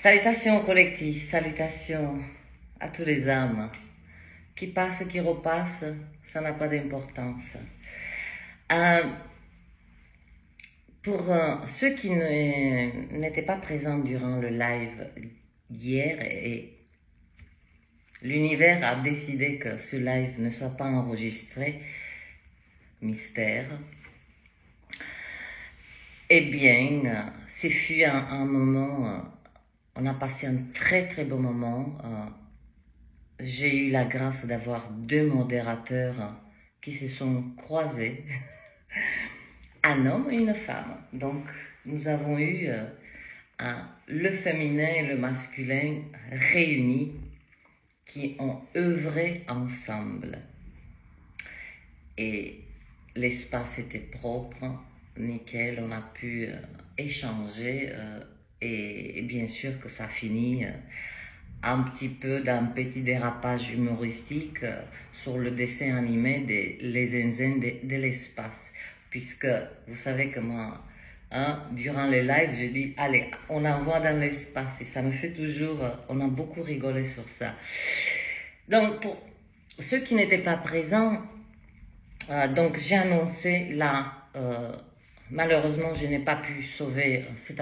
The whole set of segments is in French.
Salutations collectives, salutations à tous les âmes. Qui passent, qui repassent, ça n'a pas d'importance. Pour ceux qui n'étaient pas présents durant le live hier, et l'univers a décidé que ce live ne soit pas enregistré, mystère, eh bien, ce fut un moment, on a passé un très très beau moment. J'ai eu la grâce d'avoir deux modérateurs qui se sont croisés, un homme et une femme. Donc, nous avons eu le féminin et le masculin réunis qui ont œuvré ensemble. Et l'espace était propre, nickel, on a pu échanger et bien sûr que ça finit un petit peu d'un petit dérapage humoristique sur le dessin animé des Les Zinzins de l'espace. Puisque vous savez que moi, durant les lives, je dis, allez, on envoie dans l'espace. Et ça me fait toujours, on a beaucoup rigolé sur ça. Donc, pour ceux qui n'étaient pas présents, donc j'ai annoncé là, malheureusement, je n'ai pas pu sauver cet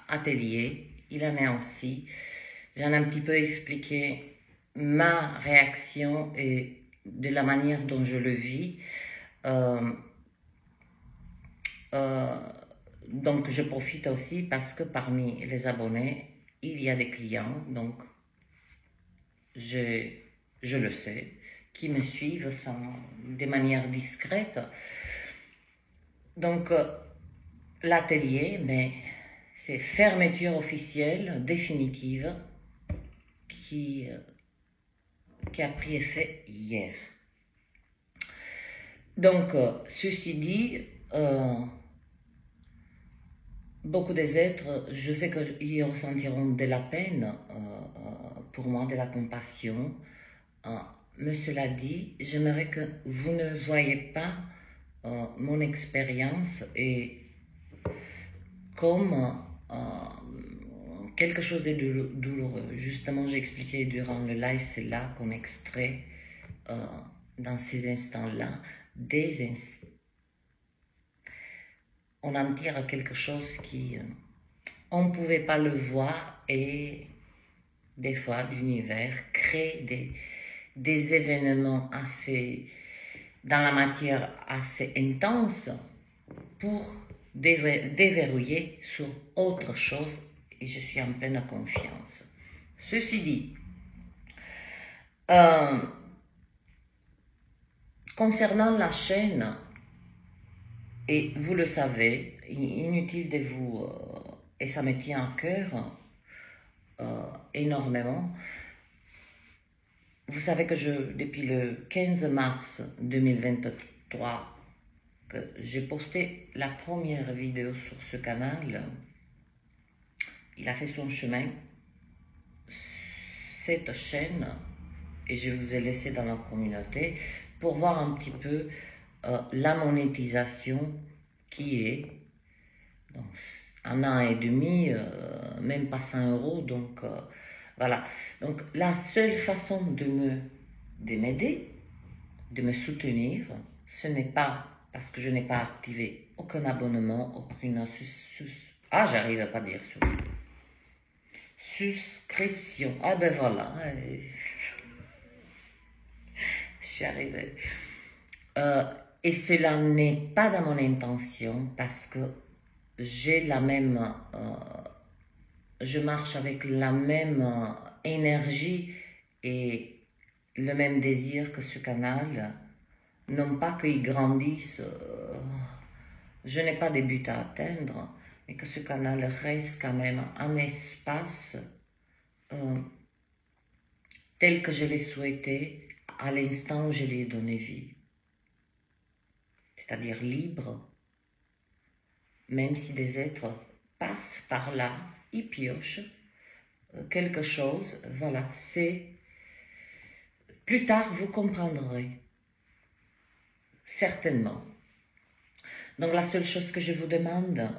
atelier. Il en est ainsi. J'en ai un petit peu expliqué ma réaction et de la manière dont je le vis. Donc je profite aussi parce que parmi les abonnés, il y a des clients, donc je le sais, qui me suivent de manière discrète. Donc l'atelier, mais c'est fermeture officielle, définitive, qui a pris effet hier. Donc, ceci dit, beaucoup des êtres, je sais qu'ils ressentiront de la peine pour moi, de la compassion. Mais cela dit, j'aimerais que vous ne voyez pas mon expérience et comme quelque chose de douloureux. Justement, j'ai expliqué durant le live, c'est là qu'on extrait dans ces instants-là on en tire quelque chose qui on ne pouvait pas le voir et des fois l'univers crée des événements assez dans la matière assez intense pour déverrouiller sur autre chose. Et je suis en pleine confiance. Ceci dit, concernant la chaîne, et vous le savez, inutile de vous, et ça me tient à cœur énormément, vous savez que depuis le 15 mars 2023, que j'ai posté la première vidéo sur ce canal. Il a fait son chemin, cette chaîne, et je vous ai laissé dans la communauté pour voir un petit peu la monétisation qui est donc, 1 an et demi, même pas 100 €, donc voilà. Donc la seule façon de m'aider, de me soutenir, ce n'est pas parce que je n'ai pas activé aucun abonnement, aucune j'arrive à pas dire souscription. Ah ben voilà, je suis arrivée. Et cela n'est pas dans mon intention parce que j'ai la même, je marche avec la même énergie et le même désir que ce canal. Non pas qu'il grandisse, je n'ai pas de but à atteindre, mais que ce canal reste quand même un espace tel que je l'ai souhaité à l'instant où je lui ai donné vie. C'est-à-dire libre, même si des êtres passent par là, ils piochent quelque chose, voilà, c'est... Plus tard, vous comprendrez, certainement. Donc la seule chose que je vous demande,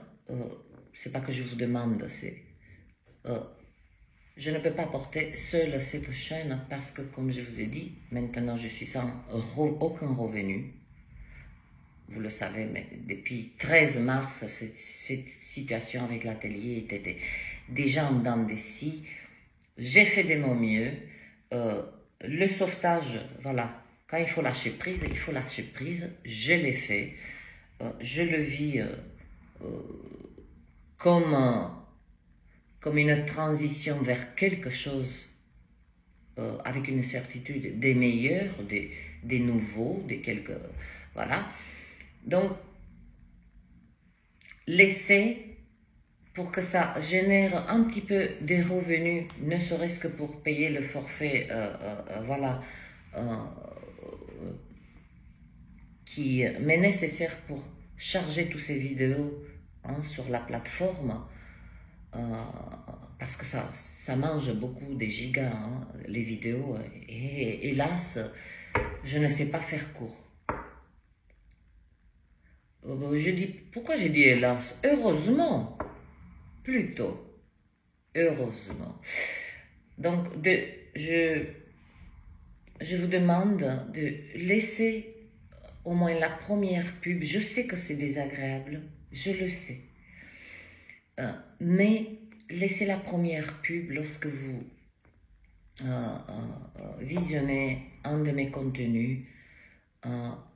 c'est pas que je vous demande, c'est Je ne peux pas porter seule cette chaîne parce que, comme je vous ai dit, maintenant je suis sans aucun revenu. Vous le savez, mais depuis 13 mars, cette situation avec l'atelier était déjà en dents de scie. J'ai fait de mon mieux. Le sauvetage, voilà, quand il faut lâcher prise, il faut lâcher prise. Je l'ai fait. Je le vis comme une transition vers quelque chose avec une certitude des meilleurs, des nouveaux, des quelques... Voilà. Donc, laissez pour que ça génère un petit peu des revenus, ne serait-ce que pour payer le forfait, voilà, qui m'est nécessaire pour charger toutes ces vidéos sur la plateforme, parce que ça mange beaucoup des gigas, les vidéos, et hélas, je ne sais pas faire court. Pourquoi j'ai dit hélas? Heureusement, plutôt, heureusement. Donc, je vous demande de laisser au moins la première pub. Je sais que c'est désagréable, je le sais. Mais laissez la première pub lorsque vous visionnez un de mes contenus.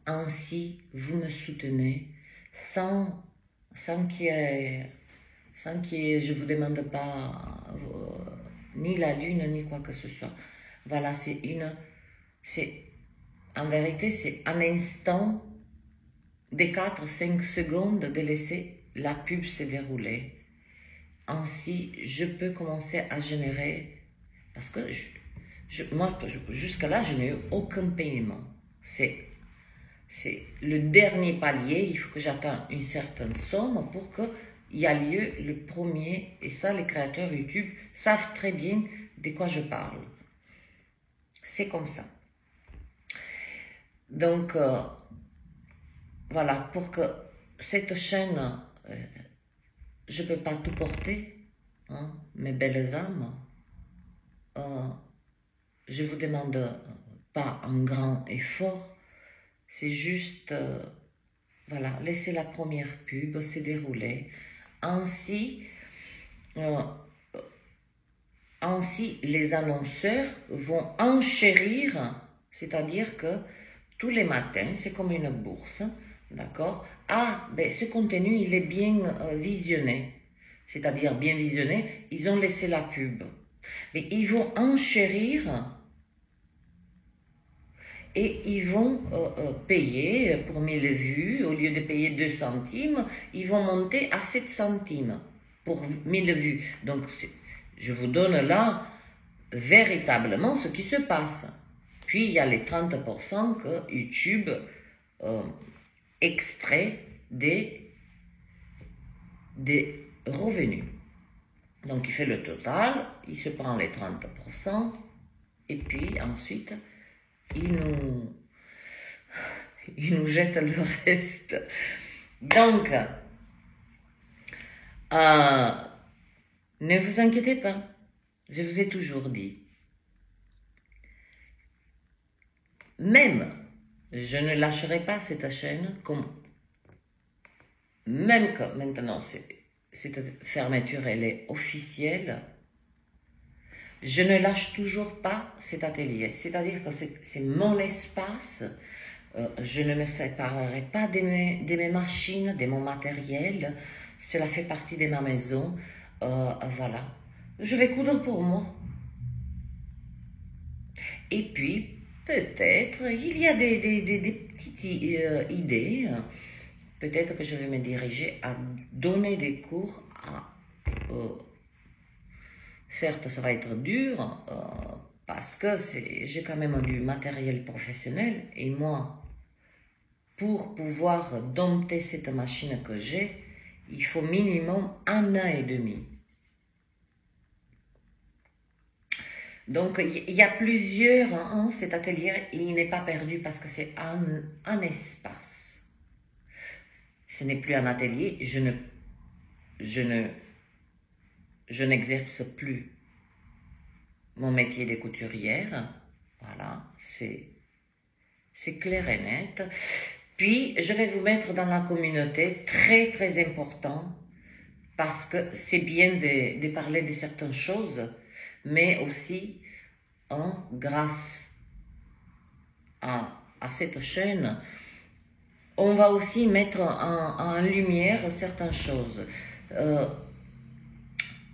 Ainsi, vous me soutenez sans qu'il y ait, je ne vous demande pas ni la lune ni quoi que ce soit. Voilà, en vérité, c'est un instant des 4-5 secondes de laisser la pub se dérouler. Ainsi, je peux commencer à générer, parce que moi, jusqu'à là, je n'ai eu aucun paiement. C'est le dernier palier, il faut que j'atteigne une certaine somme pour qu'il y ait lieu le premier, et ça, les créateurs YouTube savent très bien de quoi je parle. C'est comme ça. Donc, voilà, pour que cette chaîne, je ne peux pas tout porter, mes belles âmes, je ne vous demande pas un grand effort, c'est juste, voilà, laissez la première pub se dérouler. Ainsi, les annonceurs vont enchérir, c'est-à-dire que tous les matins, c'est comme une bourse, d'accord? Ah, ben ce contenu, il est bien visionné, c'est-à-dire bien visionné, ils ont laissé la pub. Mais ils vont enchérir et ils vont payer pour 1000 vues, au lieu de payer 2 centimes, ils vont monter à 7 centimes pour 1000 vues. Donc, je vous donne là véritablement ce qui se passe. Puis, il y a les 30% que YouTube extrait des revenus. Donc, il fait le total, il se prend les 30%, et puis ensuite, il nous jette le reste. Donc, ne vous inquiétez pas, je vous ai toujours dit. Même, je ne lâcherai pas cette chaîne, même que maintenant cette fermeture elle est officielle, je ne lâche toujours pas cet atelier. C'est-à-dire que c'est mon espace. Je ne me séparerai pas de mes machines, de mon matériel. Cela fait partie de ma maison. Voilà. Je vais coudre pour moi. Et puis, peut-être, il y a des petites idées. Peut-être que je vais me diriger à donner des cours certes, ça va être dur parce que j'ai quand même du matériel professionnel et moi, pour pouvoir dompter cette machine que j'ai, il faut minimum 1 an et demi. Donc, il y a plusieurs, cet atelier, il n'est pas perdu parce que c'est un espace. Ce n'est plus un atelier, je n'exerce plus mon métier de couturière. Voilà, c'est clair et net. Puis, je vais vous mettre dans la communauté, très très important, parce que c'est bien de parler de certaines choses, mais aussi, grâce à cette chaîne, on va aussi mettre en lumière certaines choses.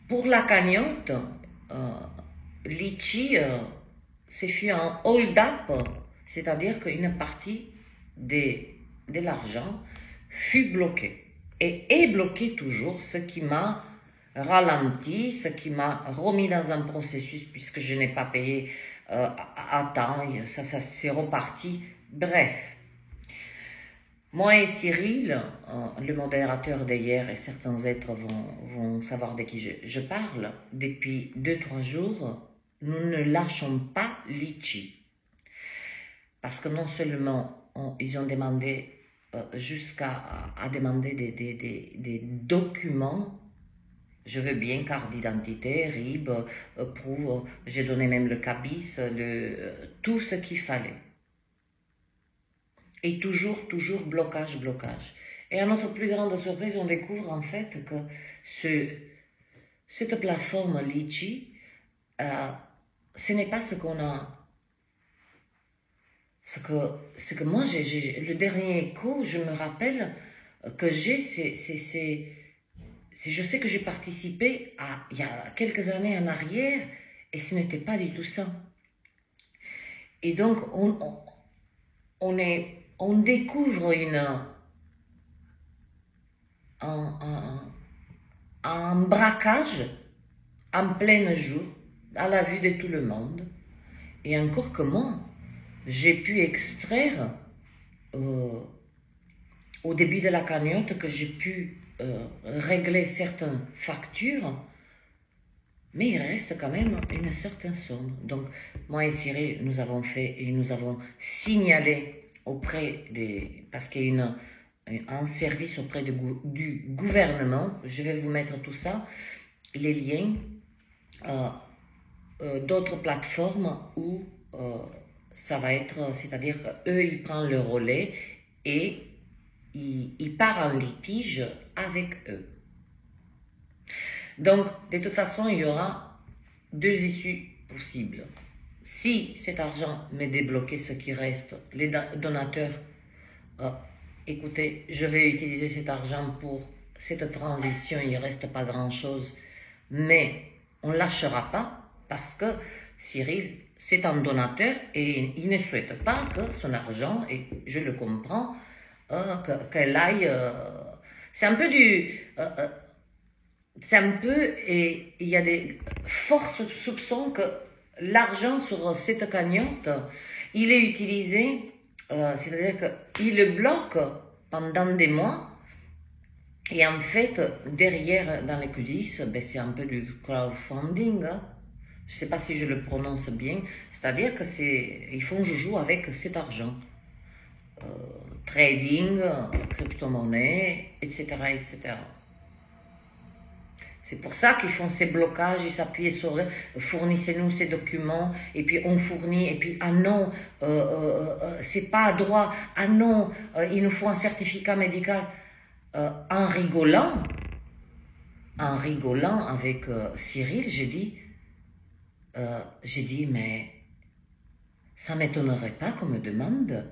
Pour la cagnotte, Litchi, ce fut un hold-up, c'est-à-dire qu'une partie de l'argent fut bloquée et est bloquée toujours, ce qui m'a ralenti, ce qui m'a remis dans un processus puisque je n'ai pas payé à temps, ça s'est reparti. Bref, moi et Cyril, le modérateur d'hier, et certains êtres vont savoir de qui je parle, depuis 2-3 jours, nous ne lâchons pas Litchi. Parce que non seulement ils ont demandé jusqu'à demander des documents, je veux bien carte d'identité, RIB, prouve, j'ai donné même le cabis, tout ce qu'il fallait. Et toujours blocage. Et à notre plus grande surprise, on découvre en fait que cette plateforme Litchi, ce n'est pas ce qu'on a. Ce que moi, le dernier écho, je me rappelle que j'ai, je sais que j'ai participé il y a quelques années en arrière, et ce n'était pas du tout ça. Et donc, on découvre un braquage en plein jour, à la vue de tout le monde. Et encore que moi, j'ai pu extraire au début de la cagnotte que j'ai pu régler certaines factures, mais il reste quand même une certaine somme. Donc, moi et Cyril, nous avons signalé auprès parce qu'il y a un service auprès du gouvernement, je vais vous mettre tout ça, les liens d'autres plateformes où ça va être, c'est-à-dire qu'eux, ils prennent le relais et ils partent en litige avec eux. Donc, de toute façon, il y aura 2 issues possibles. Si cet argent m'est débloqué, ce qui reste, les donateurs, écoutez, je vais utiliser cet argent pour cette transition, il ne reste pas grand-chose, mais on ne lâchera pas parce que Cyril, c'est un donateur et il ne souhaite pas que son argent, et je le comprends, qu'elle aille... c'est un peu et il y a des forts soupçons que l'argent sur cette cagnotte, il est utilisé, c'est-à-dire qu'il le bloque pendant des mois, et en fait, derrière, dans les coulisses, c'est un peu du crowdfunding, hein. Je ne sais pas si je le prononce bien, c'est-à-dire que ils font joujou avec cet argent. Trading, crypto-monnaie, etc., etc. C'est pour ça qu'ils font ces blocages, ils s'appuient sur fournissez-nous ces documents, et puis on fournit, et puis ah non, c'est pas à droit, ah non, il nous faut un certificat médical. En rigolant avec Cyril, j'ai dit, mais ça ne m'étonnerait pas qu'on me demande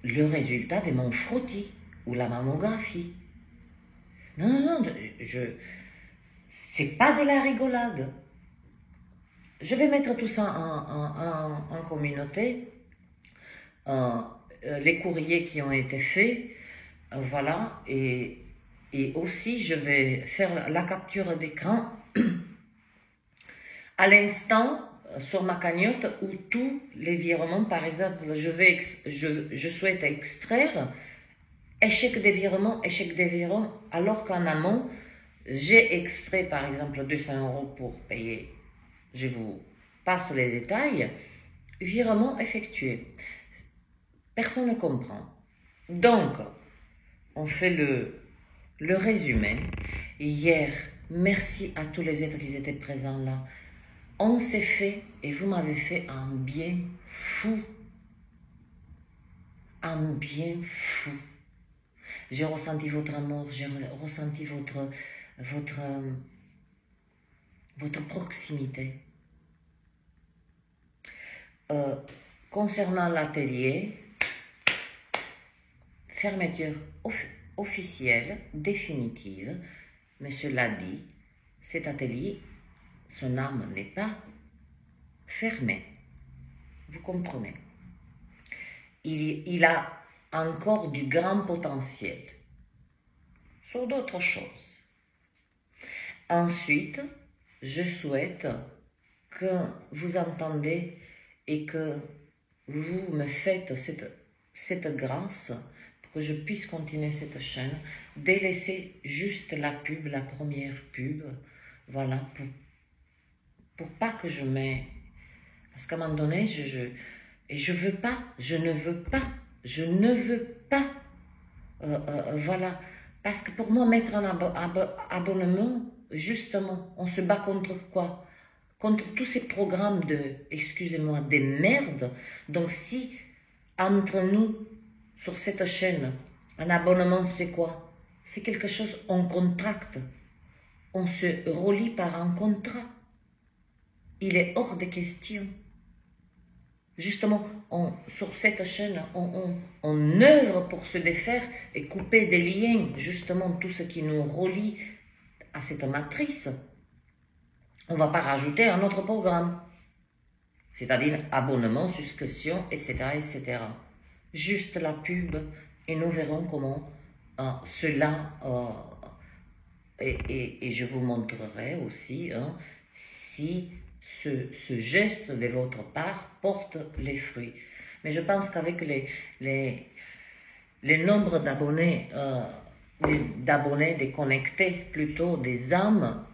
le résultat de mon frottis ou la mammographie. Non, c'est pas de la rigolade. Je vais mettre tout ça en communauté, les courriers qui ont été faits, voilà, et aussi je vais faire la capture d'écran à l'instant sur ma cagnotte où tous les virements, par exemple, je souhaite extraire échec des virements, alors qu'en amont, j'ai extrait par exemple 200 € pour payer, je vous passe les détails, virement effectué. Personne ne comprend. Donc, on fait le résumé. Hier, merci à tous les êtres qui étaient présents là. On s'est fait, et vous m'avez fait un bien fou. Un bien fou. J'ai ressenti votre amour, j'ai ressenti votre proximité. Concernant l'atelier, fermeture officielle, définitive, monsieur l'a dit, cet atelier, son âme n'est pas fermée. Vous comprenez? Il a encore du grand potentiel sur d'autres choses. Ensuite, je souhaite que vous entendez et que vous me faites cette grâce pour que je puisse continuer cette chaîne, délaisser juste la pub, la première pub, voilà, pour pas que je mette... Parce qu'à un moment donné, je ne veux pas, voilà. Parce que pour moi, mettre un abonnement, justement, on se bat contre quoi? Contre tous ces programmes excusez-moi, des merdes. Donc si, entre nous, sur cette chaîne, un abonnement, c'est quoi? C'est quelque chose, on contracte. On se relie par un contrat. Il est hors de question. Justement, sur cette chaîne, on œuvre pour se défaire et couper des liens, justement, tout ce qui nous relie à cette matrice. On ne va pas rajouter un autre programme, c'est-à-dire abonnement, souscription, etc., etc. Juste la pub, et nous verrons comment cela, et je vous montrerai aussi si ce geste de votre part porte les fruits. Mais je pense qu'avec les nombres d'abonnés, des connectés, plutôt des âmes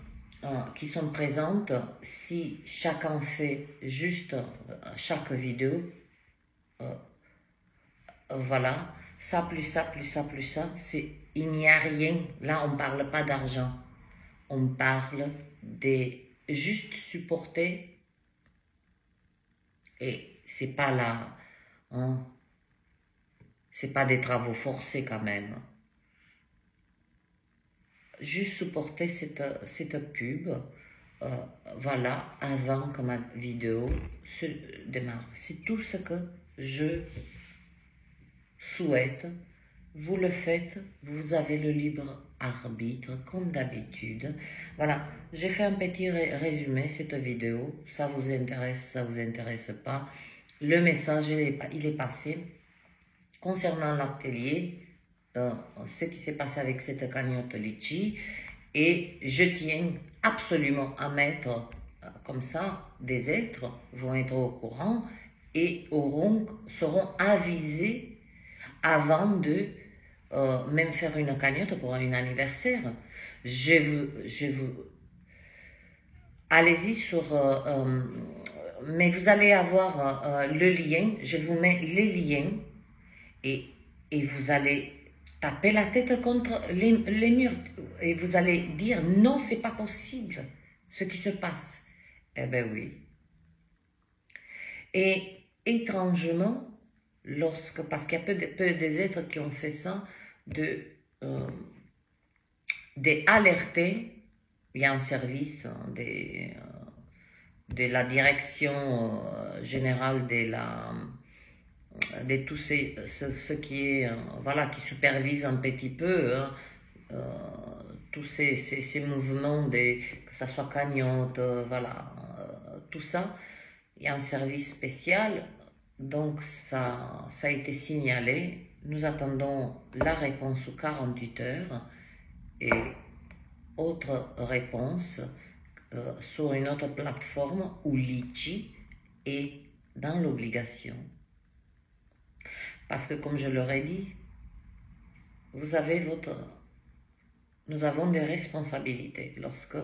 qui sont présentes, si chacun fait juste chaque vidéo, voilà, ça plus ça plus ça plus ça, il n'y a rien. Là, on ne parle pas d'argent, on parle des juste supporter, et c'est pas là, c'est pas des travaux forcés quand même. Juste supporter cette pub, voilà, avant que ma vidéo se démarre. C'est tout ce que je souhaite. Vous le faites, vous avez le libre arbitre, comme d'habitude. Voilà, j'ai fait un petit résumé, cette vidéo. Ça vous intéresse, ça vous intéresse pas. Le message, il est passé. Concernant l'atelier, ce qui s'est passé avec cette cagnotte litchi, et je tiens absolument à mettre comme ça, des êtres vont être au courant et seront avisés avant de même faire une cagnotte pour un anniversaire. Allez-y sur... mais vous allez avoir le lien, je vous mets les liens, et vous allez taper la tête contre les murs, et vous allez dire non, c'est pas possible ce qui se passe. Eh ben oui. Et étrangement, parce qu'il y a peu des êtres qui ont fait ça, d'alerter, il y a un service de la direction générale de tout ce qui est, voilà, qui supervise un petit peu tous ces mouvements, que ça soit cagnotte, voilà, tout ça. Il y a un service spécial, donc ça a été signalé. Nous attendons la réponse sous 48 heures et autre réponse sur une autre plateforme où Litchi est dans l'obligation. Parce que comme je leur ai dit, nous avons des responsabilités lorsque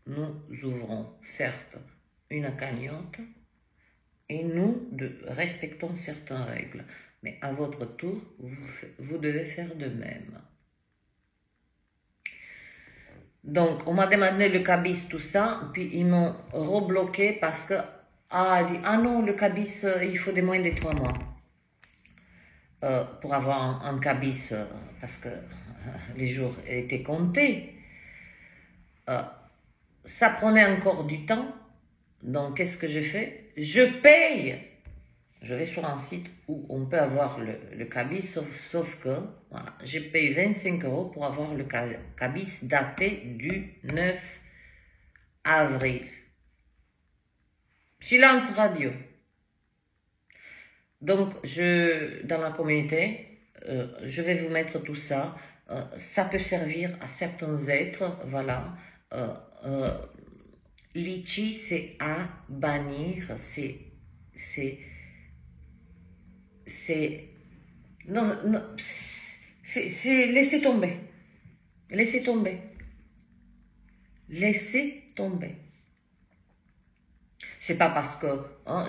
nous ouvrons, certes, une cagnotte, et nous respectons certaines règles. Mais à votre tour, vous devez faire de même. Donc, on m'a demandé le cabis, tout ça, puis ils m'ont rebloqué parce que, ah non, le cabis, il faut des moins de 3 mois pour avoir un cabis, parce que les jours étaient comptés. Ça prenait encore du temps, donc qu'est-ce que je fais? Je paye. Je vais sur un site où on peut avoir le cabis, sauf que voilà, je paye 25 € pour avoir le cabis daté du 9 avril. Silence radio. Donc, dans la communauté, je vais vous mettre tout ça. Ça peut servir à certains êtres, voilà. Litchi, c'est à bannir, non, c'est laisser tomber. Laissez tomber. Laissez tomber. C'est pas parce que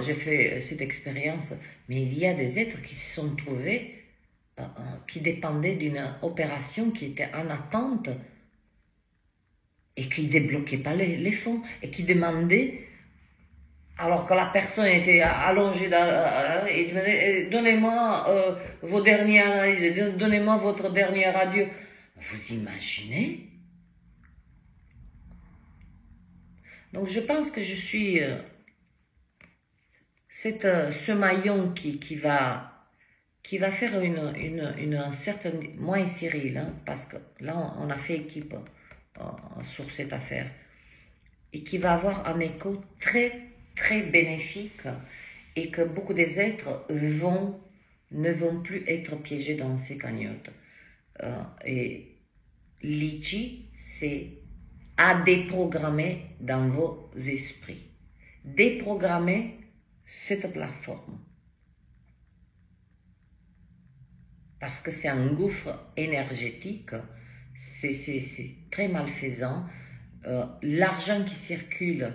j'ai fait cette expérience, mais il y a des êtres qui se sont trouvés, qui dépendaient d'une opération qui était en attente et qui débloquaient pas les fonds et qui demandaient, alors que la personne était allongée et demandait, donnez-moi vos dernières analyses, donnez-moi votre dernière radio. Vous imaginez? Donc je pense que je suis ce maillon qui va faire une certaine, moi et Cyril, hein, parce que là on a fait équipe sur cette affaire, et qui va avoir un écho très très bénéfique, et que beaucoup des êtres ne vont plus être piégés dans ces cagnottes. Et Litchi, c'est à déprogrammer dans vos esprits. Déprogrammer cette plateforme. Parce que c'est un gouffre énergétique, c'est très malfaisant. L'argent qui circule,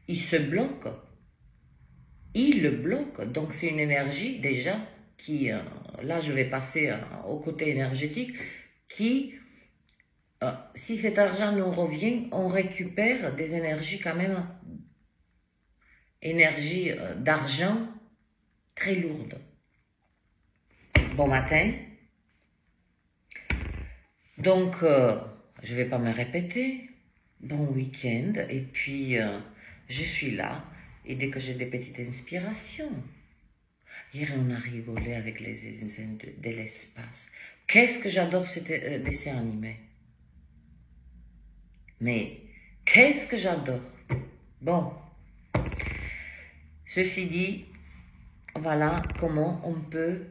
il se bloque. Il le bloque. Donc c'est une énergie déjà qui, là je vais passer au côté énergétique, qui, si cet argent nous revient, on récupère des énergies quand même, énergie d'argent très lourde. Bon matin. Donc, je ne vais pas me répéter. Bon week-end. Et puis, je suis là. Et dès que j'ai des petites inspirations. Hier, on a rigolé avec les zinzins de l'espace. Qu'est-ce que j'adore ce dessin animé. Mais, qu'est-ce que j'adore. Bon. Ceci dit, voilà comment on peut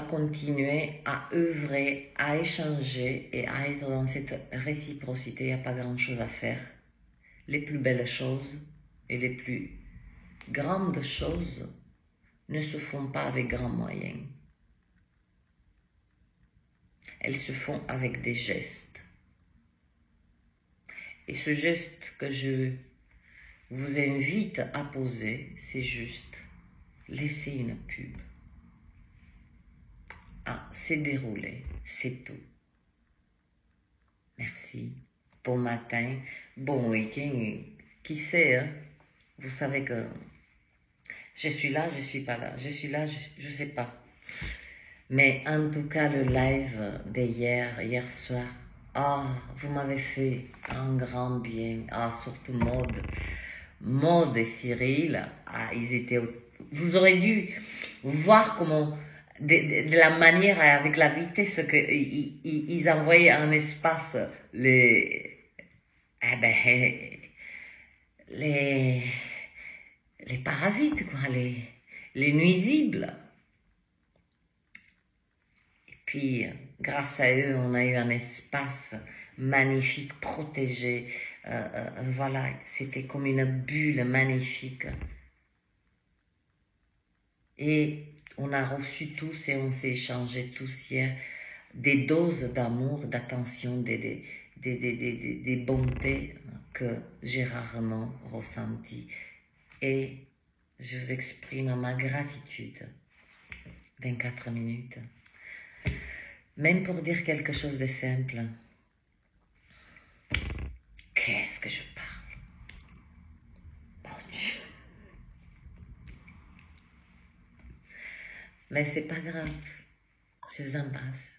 continuer à œuvrer, à échanger et à être dans cette réciprocité. Il n'y a pas grand-chose à faire. Les plus belles choses et les plus grandes choses ne se font pas avec grands moyens. Elles se font avec des gestes. Et ce geste que je vous invite à poser, c'est juste laisser une pub. C'est déroulé, c'est tout. Merci. Bon matin, bon week-end. Qui sait, hein? Vous savez que je suis là, je suis pas là. Je suis là, je sais pas. Mais en tout cas, le live hier soir, vous m'avez fait un grand bien. Surtout Maud et Cyril, ils étaient... Vous aurez dû voir comment... De la manière, avec la vitesse qu'ils envoyaient en espace les parasites, quoi, les nuisibles. Et puis, grâce à eux, on a eu un espace magnifique, protégé. Voilà, c'était comme une bulle magnifique. Et on a reçu tous et on s'est échangé tous hier des doses d'amour, d'attention, des bontés que j'ai rarement ressenties. Et je vous exprime ma gratitude. 24 minutes. Même pour dire quelque chose de simple. Qu'est-ce que je parle? Mon Dieu. Mais c'est pas grave. Je vous embrasse.